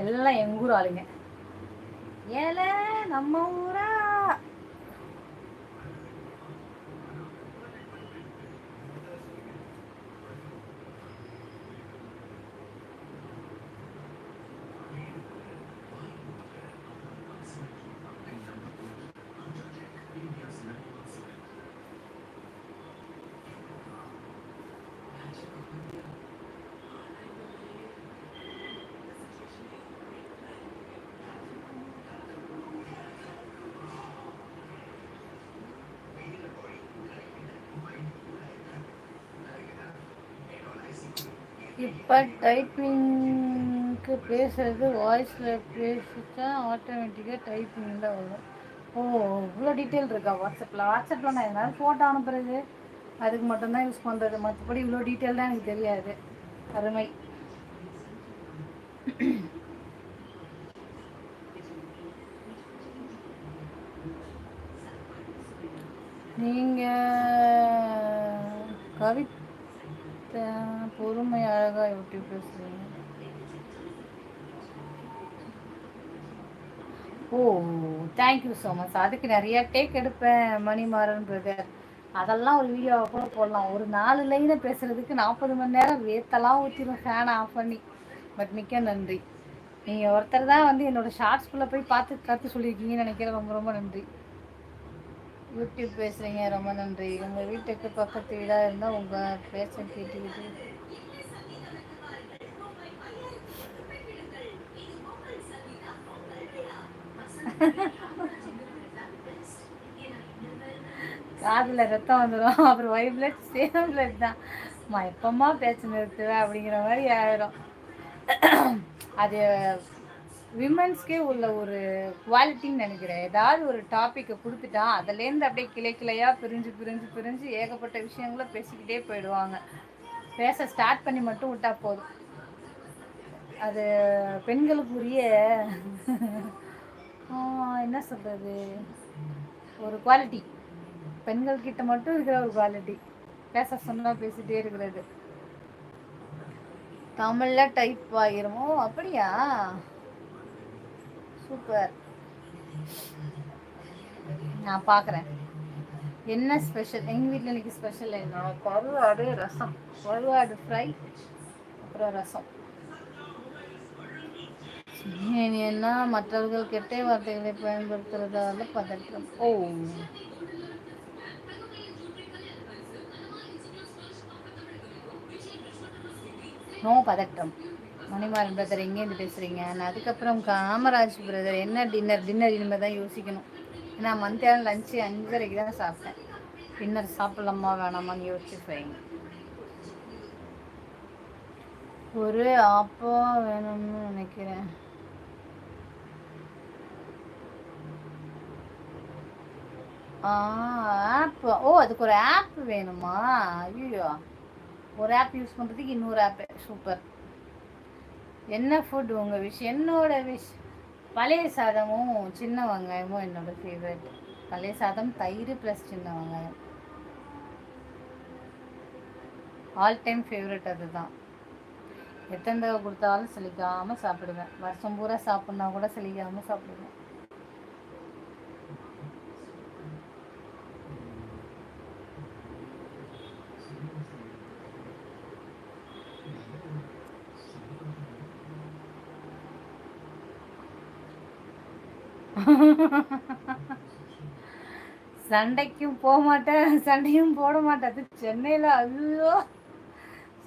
எல்லாம் எங்கள் ஊர் ஆளுங்க. ஏல நம்ம ஊரா? இப்போ டைப்பிங்க்கு பேசுகிறது வாய்ஸில் பேசிட்டா ஆட்டோமேட்டிக்காக டைப்பிங் தான் வரும். ஓ, இவ்வளோ டீட்டெயில் இருக்கா வாட்ஸ்அப்பில் நான் எதனால ஃபோட்டோ அனுப்புறது அதுக்கு மட்டும்தான் யூஸ் பண்ணுறது. மற்றபடி இவ்வளோ டீட்டெயில் தான் எனக்கு தெரியாது. அருமை. நீங்கள் கவிதை பொறுமை அழகாக யூடியூப் பேசுகிறீங்க. ஓ, தேங்க்யூ ஸோ மச். அதுக்கு நிறையா டேக் எடுப்பேன் மணிமாறன் பிரதர். அதெல்லாம் ஒரு வீடியோவை கூட போடலாம். ஒரு 4 லைனை பேசுகிறதுக்கு 40 மணி நேரம் வேத்தெல்லாம் ஊற்றிடும் ஃபேனை ஆஃப் பண்ணி. பட் மிக்க நன்றி. நீங்கள் ஒருத்தர் தான் வந்து என்னோடய ஷார்ட்ஸ்குள்ளே போய் பார்த்து கற்று சொல்லியிருக்கீங்கன்னு நினைக்கிறேன். ரொம்ப ரொம்ப நன்றி. யூடியூப் பேசுகிறீங்க, ரொம்ப நன்றி. உங்கள் வீட்டுக்கு பக்கத்து வீடாக இருந்தால் உங்கள் பேச கேட்டுக்கிட்டு காதில் ரத்தம் வந்துடும். அப்புறம் ஒயிட் பிளட் சேம் பிளட் தான். எப்பமா பேச நிறுத்துவேன் அப்படிங்கிற மாதிரி ஆயிடும். அது விமன்ஸ்க்கே உள்ள ஒரு குவாலிட்டின்னு நினைக்கிறேன். ஏதாவது ஒரு டாப்பிக்கை கொடுத்துட்டா அதுலேருந்து அப்படியே கிளை கிளையாக பிரிஞ்சு பிரிஞ்சு பிரிஞ்சு ஏகப்பட்ட விஷயங்களை பேசிக்கிட்டே போயிடுவாங்க. பேச ஸ்டார்ட் பண்ணி மட்டும் விட்டா போதும். அது பெண்களுக்குரிய என்ன சொல்கிறது, ஒரு குவாலிட்டி. பெண்கள் கிட்ட மட்டும் இருக்கிற ஒரு குவாலிட்டி. பேச சொன்னால் பேசிகிட்டே இருக்கிறது. தமிழில் டைப் ஆகிருமோ? அப்படியா, சூப்பர். நான் பார்க்குறேன். என்ன ஸ்பெஷல் எங்கள் வீட்டில் இன்றைக்கி? ஸ்பெஷல் என்ன? கருவாடு ரசம், கருவாடு ஃப்ரை, அப்புறம் ரசம். என்ன மற்றவர்கள் கெட்ட வார்த்தைகளை பயன்படுத்துறதால பதற்றம். ஓ, நோ பதற்றம். மணிமாறன் பிரதர் எங்கேருந்து பேசுகிறீங்க? நான் அதுக்கப்புறம் காமராஜ் பிரதர் என்ன டின்னர் இனிமேல் தான் யோசிக்கணும். ஏன்னா மத்தியானம் லஞ்சு 5:30 தான் சாப்பிட்டேன். டின்னர் சாப்பிடலாமா வேணாமான்னு யோசிச்சு செய்யுங்க. ஒரு ஆப்போ வேணும்னு நினைக்கிறேன். ஆப். ஓ, அதுக்கு ஒரு ஆப் வேணுமா? ஐயோ, ஒரு ஆப் யூஸ் பண்ணுறதுக்கு இன்னொரு ஆப்பு. சூப்பர். என்ன ஃபுட் உங்கள் விஷ்? என்னோட விஷ் பழைய சாதமும் சின்ன வெங்காயமும் என்னோட ஃபேவரட். பழைய சாதம், தயிர் ப்ளஸ் சின்ன வெங்காயம் ஆல் டைம் ஃபேவரட். அதுதான் எத்தனை தடவை கொடுத்தாலும் செழிக்காமல் சாப்பிடுவேன். வருஷம் பூரா சாப்பிட்னா கூட செழிக்காமல் சாப்பிடுவேன். சண்டைக்கும் போக மாட்டேன், சண்டையும் போட மாட்டேன். அது சென்னையில் ஐயோ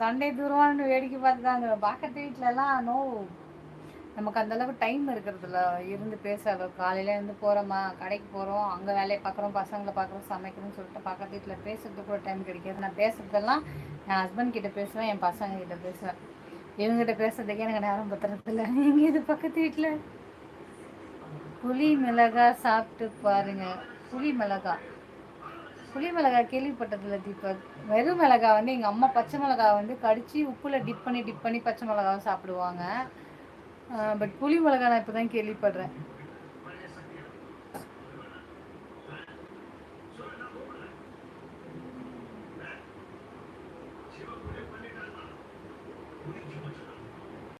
சண்டை தூரமானு வேடிக்கை பார்த்துட்டாங்க. பக்கத்து வீட்டிலலாம் நோ, நமக்கு அந்தளவுக்கு டைம் இருக்கிறதுல இருந்து பேச அளவு. காலையில் இருந்து போகிறோமா, கடைக்கு போகிறோம், அங்கே வேலையை பார்க்குறோம், பசங்களை பார்க்குறோம், சமைக்கணும்னு சொல்லிட்டு பக்கத்து வீட்டில் பேசுறதுக்கு கூட டைம் கிடைக்காது. நான் பேசுறதெல்லாம் என் ஹஸ்பண்ட் கிட்ட பேசுவேன், என் பசங்க கிட்ட பேசுவேன். இவங்ககிட்ட பேசுறதுக்கே எனக்கு நேரம் பத்துறதில்ல. நீங்கள் இது பக்கத்து வீட்டில் புளி மிளகாய் சாப்பிட்டு பாருங்க. புளி மிளகாய் கேள்விப்பட்டதில்ல தீபக். வெறும் மிளகாய் வந்து எங்கள் அம்மா பச்சை மிளகாய் வந்து கடிச்சு உப்புல டிப் பண்ணி பச்சை மிளகாவை சாப்பிடுவாங்க. பட் புளி மிளகாய் நான் இப்போ தான் கேள்விப்படுறேன்.